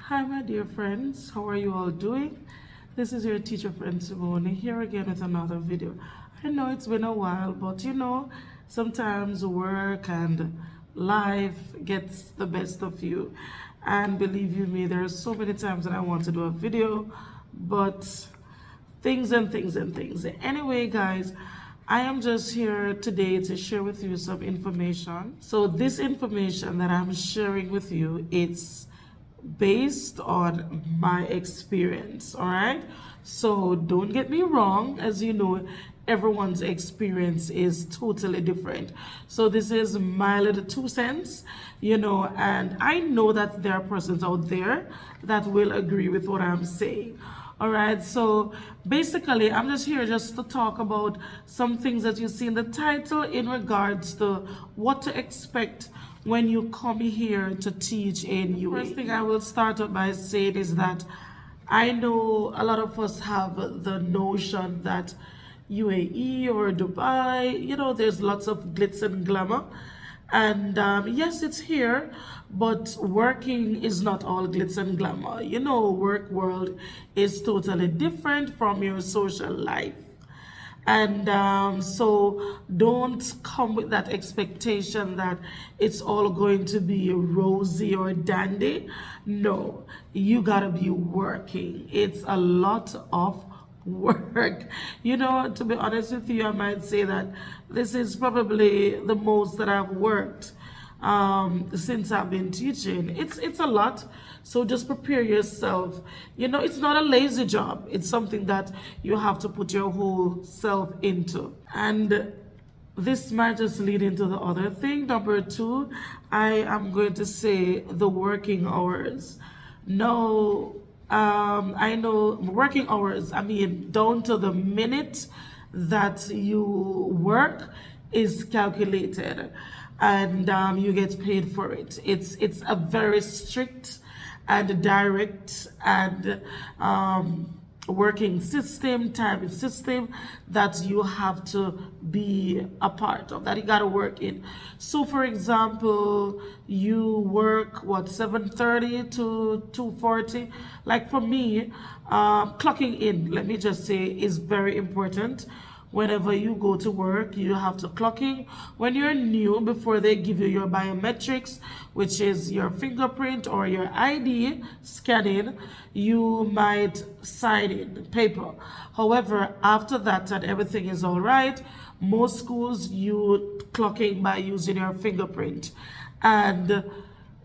Hi, my dear friends. How are you all doing? This is your teacher friend Simone here again with another video. I know it's been a while, but sometimes work and life gets the best of you. And believe you me, there are so many times that I want to do a video, but things and things and things. Anyway, guys, I am just here today to share with you some information. So this information that I'm sharing with you, it's based on my experience, all right? So don't get me wrong, as you know, everyone's experience is totally different. So this is my little 2 cents, and I know that there are persons out there that will agree with what I'm saying. All right, so basically, I'm just here just to talk about some things that you see in the title in regards to what to expect when you come here to teach in UAE. First thing I will start off by saying is that I know a lot of us have the notion that UAE or Dubai, there's lots of glitz and glamour. And yes, it's here, but working is not all glitz and glamour. Work world is totally different from your social life. And so don't come with that expectation that it's all going to be rosy or dandy. No, you gotta be working. It's a lot of work. To be honest with you, I might say that this is probably the most that I've worked since I've been teaching. It's a lot. So just prepare yourself. It's not a lazy job. It's something that you have to put your whole self into. And this might just lead into the other thing. Number two, I am going to say the working hours. No, I know working hours, I mean, down to the minute that you work is calculated, and you get paid for it. It's a very strict and direct and working system, time system that you have to be a part of, that you got to work in. So for example, you work 7:30 to 2:40. Like for me, clocking in, let me just say, is very important. Whenever you go to work, you have to clock in. When you're new, before they give you your biometrics, which is your fingerprint or your ID scanning, you might sign in paper. However, after that and everything is all right, most schools you clock in by using your fingerprint. And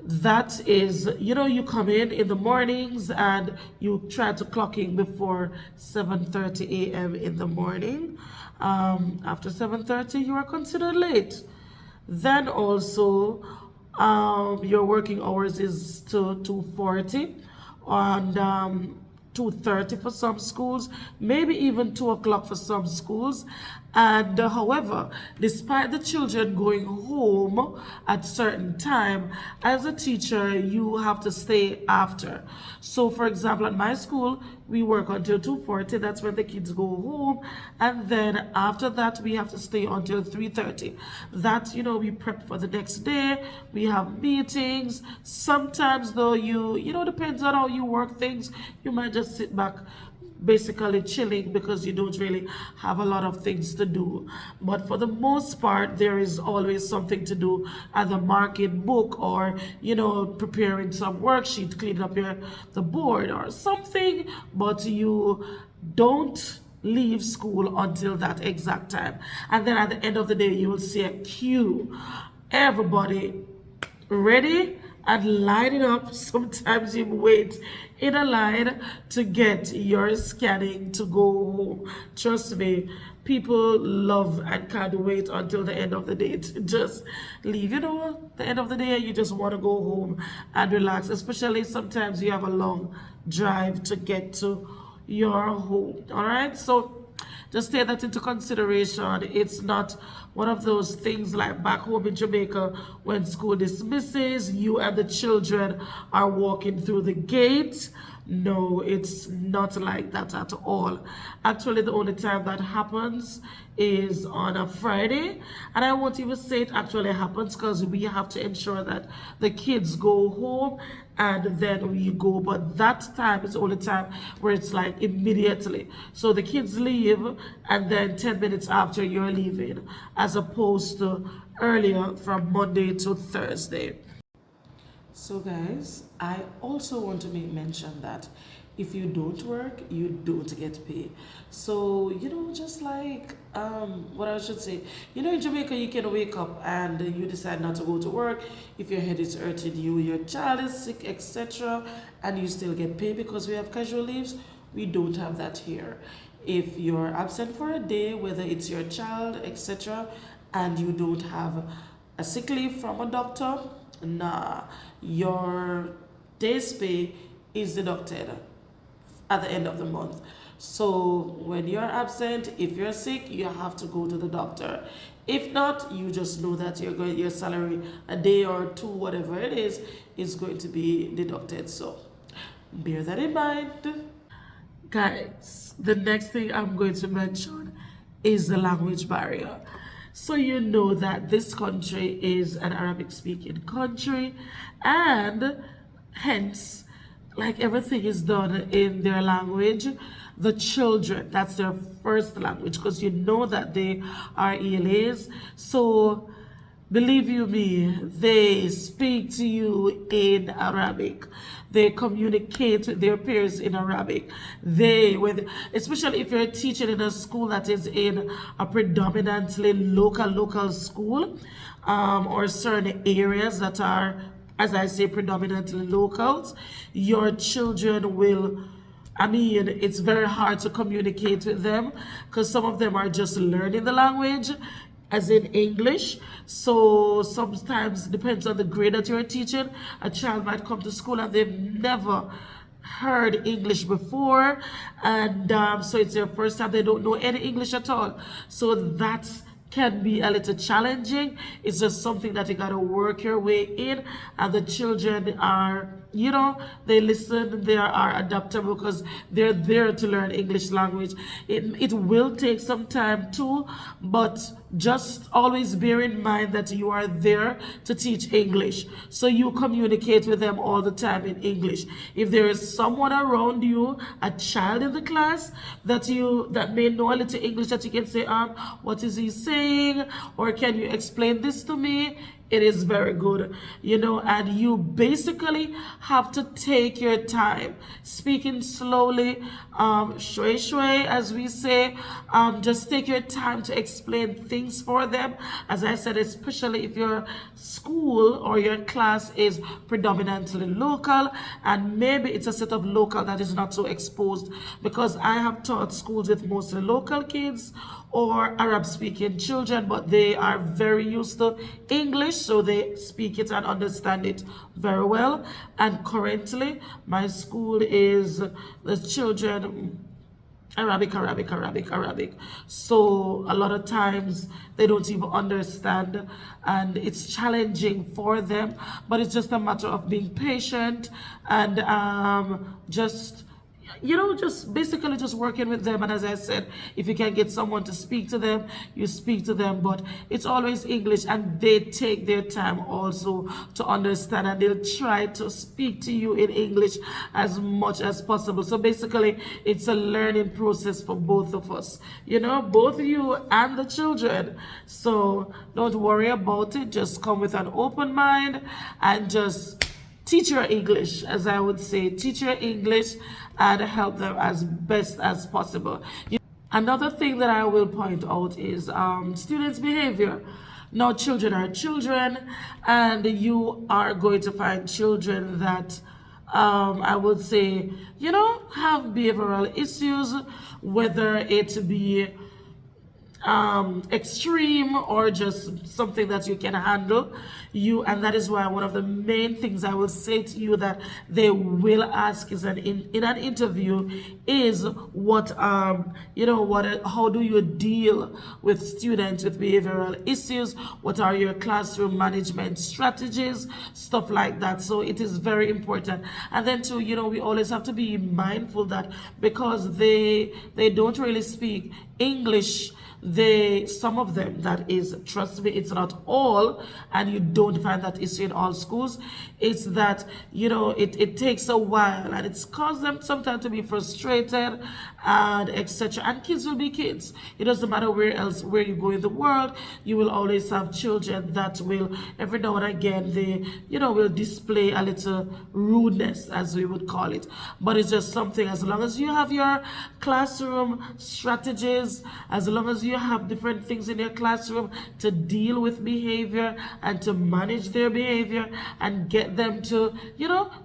that is, you come in the mornings and you try to clock in before 7:30 a.m. in the morning. After 7:30, you are considered late. Then also, your working hours is to 2:40 and 2:30 for some schools, maybe even 2 o'clock for some schools. And however, despite the children going home at certain time, as a teacher, you have to stay after. So for example, at my school, we work until 2:40. That's when the kids go home. And then after that, we have to stay until 3:30. That, we prep for the next day. We have meetings. Sometimes though, depends on how you work things, you might just sit back basically chilling because you don't really have a lot of things to do. But for the most part, there is always something to do, either marking book or preparing some worksheet, cleaning up the board or something. But you don't leave school until that exact time, and then at the end of the day you will see a queue, everybody ready and lining up. Sometimes you wait in a line to get your scanning to go home. Trust me, people love and can't wait until the end of the day to just leave. The end of the day, you just want to go home and relax, especially sometimes you have a long drive to get to your home. All right, so just take that into consideration. It's not one of those things like back home in Jamaica when school dismisses, you and the children are walking through the gate No, it's not like that at all. Actually, the only time that happens is on a Friday, and I won't even say it actually happens because we have to ensure that the kids go home and then we go. But that time is the only time where it's like immediately. So the kids leave, and then 10 minutes after you're leaving, as opposed to earlier from Monday to Thursday. So guys, I also want to make mention that if you don't work, you don't get paid. So, just like what I should say, in Jamaica you can wake up and you decide not to go to work if your head is hurting you, your child is sick, etc., and you still get paid because we have casual leaves. We don't have that here. If you're absent for a day, whether it's your child, etc., and you don't have a sick leave from a doctor, nah, your day's pay is deducted at the end of the month. So when you're absent, if you're sick, you have to go to the doctor. If not, you just know that your salary a day or two, whatever it is going to be deducted. So bear that in mind. Guys, the next thing I'm going to mention is the language barrier. So you know that this country is an Arabic speaking country, and hence, like, everything is done in their language. The children, that's their first language, because you know that they are ELAs. So believe you me, they speak to you in Arabic. They communicate with their peers in Arabic. Especially if you're teaching in a school that is in a predominantly local school, or certain areas that are, as I say, predominantly locals, your children will, it's very hard to communicate with them because some of them are just learning the language, as in English. So sometimes, depends on the grade that you're teaching, a child might come to school and they've never heard English before, and so it's their first time. They don't know any English at all. So that's can be a little challenging. It's just something that you got to work your way in, and the children are, they listen, they are adaptable because they're there to learn English language. It will take some time too, but just always bear in mind that you are there to teach English, so you communicate with them all the time in English. If there is someone around you, a child in the class that may know a little English, that you can say, what is he saying, or can you explain this to me? It is very good, and you basically have to take your time speaking slowly, shway shway, as we say. Just take your time to explain things for them. As I said, especially if your school or your class is predominantly local, and maybe it's a set of local that is not so exposed, because I have taught schools with mostly local kids or Arab speaking children, but they are very used to English, so they speak it and understand it very well. And currently my school is the children Arabic. So a lot of times they don't even understand, and it's challenging for them, but it's just a matter of being patient and just basically just working with them. And as I said, if you can get someone to speak to them, you speak to them, but it's always English, and they take their time also to understand, and they'll try to speak to you in English as much as possible. So basically it's a learning process for both of us, both you and the children. So don't worry about it. Just come with an open mind and just teach your English, as I would say. Teach your English and help them as best as possible. Another thing that I will point out is students' behavior. Now, children are children, and you are going to find children that I would say, have behavioral issues, whether it be extreme or just something that you can handle. And that is why one of the main things I will say to you that they will ask is in an interview is what how do you deal with students with behavioral issues, what are your classroom management strategies, stuff like that. So it is very important. And then too, we always have to be mindful that because they don't really speak English, some of them, that is, trust me, it's not all, and you don't find that issue in all schools. It's that it takes a while, and it's caused them sometimes to be frustrated and etc. And kids will be kids. It doesn't matter where you go in the world, you will always have children that will every now and again they will display a little rudeness, as we would call it. But it's just something, as long as you have your classroom strategies, as long as you have different things in your classroom to deal with behavior and to manage their behavior and get them to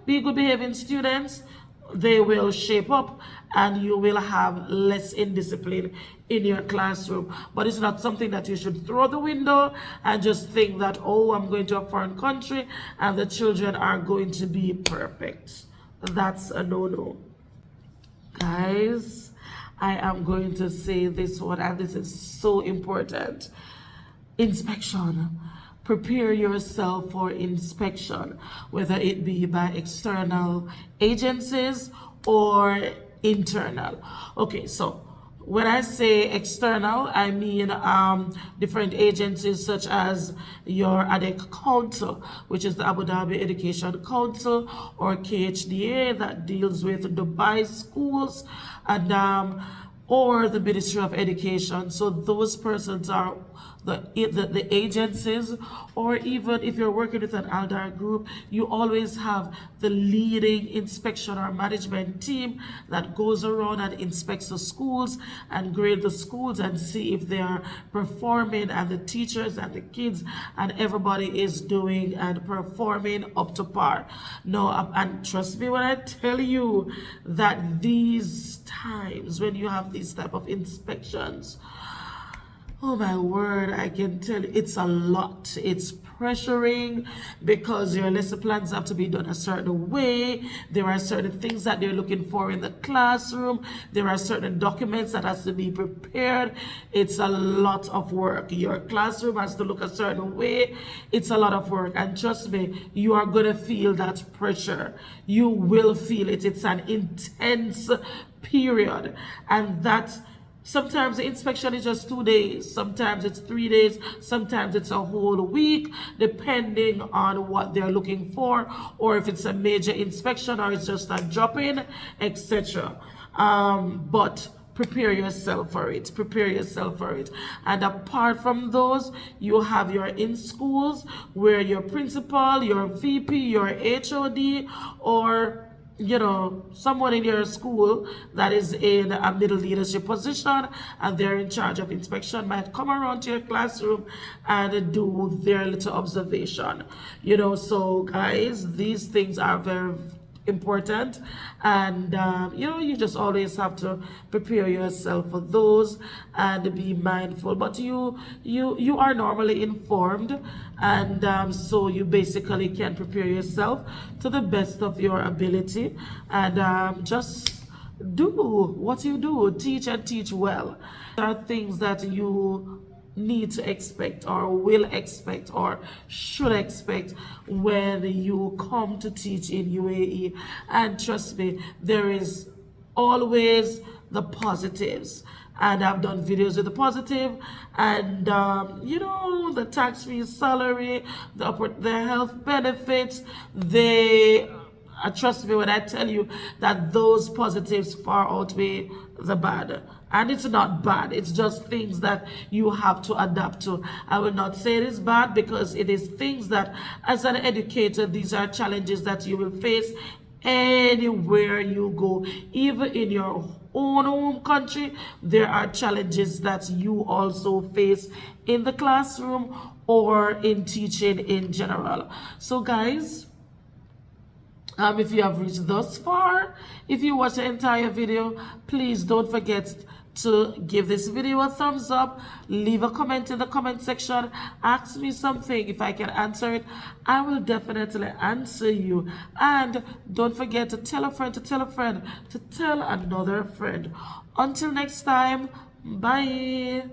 be good behaving students, they will shape up and you will have less indiscipline in your classroom. But it's not something that you should throw the window and just think that, oh, I'm going to a foreign country and the children are going to be perfect. That's a no-no. Guys, I am going to say this one, and this is so important. Inspection. Prepare yourself for inspection, whether it be by external agencies or internal. Okay, so when I say external, I mean different agencies such as your ADEC Council, which is the Abu Dhabi Education Council, or KHDA, that deals with Dubai schools, and or the Ministry of Education. So those persons are the agencies. Or even if you're working with an Aldar group, you always have the leading inspection or management team that goes around and inspects the schools and grade the schools and see if they are performing, and the teachers and the kids and everybody is doing and performing up to par. No, and trust me when I tell you that these times when you have these type of inspections, oh my word, I can tell you, it's a lot. It's pressuring because your lesson plans have to be done a certain way. There are certain things that they're looking for in the classroom. There are certain documents that has to be prepared. It's a lot of work. Your classroom has to look a certain way. It's a lot of work. And trust me, you are going to feel that pressure. You will feel it. It's an intense period. And that sometimes the inspection is just 2 days, sometimes it's 3 days, sometimes it's a whole week, depending on what they're looking for, or if it's a major inspection or it's just a drop-in, etc. But prepare yourself for it. Prepare yourself for it. And apart from those, you have your in-schools where your principal, your VP, your HOD, or someone in your school that is in a middle leadership position and they're in charge of inspection might come around to your classroom and do their little observation. So guys, these things are very important, and you just always have to prepare yourself for those and be mindful. But you are normally informed, and so you basically can prepare yourself to the best of your ability, and just do what you do. Teach and teach well. There are things that you need to expect or will expect or should expect when you come to teach in UAE. And trust me, there is always the positives, and I've done videos with the positive, and the tax-free salary, the health benefits, trust me when I tell you that those positives far outweigh the bad. And it's not bad, it's just things that you have to adapt to. I will not say it is bad, because it is things that, as an educator, these are challenges that you will face anywhere you go. Even in your own home country, there are challenges that you also face in the classroom or in teaching in general. So guys, if you have reached thus far, if you watch the entire video, please don't forget to give this video a thumbs up, leave a comment in the comment section, ask me something. If I can answer it, I will definitely answer you. And don't forget to tell a friend, to tell a friend, to tell another friend. Until next time, bye.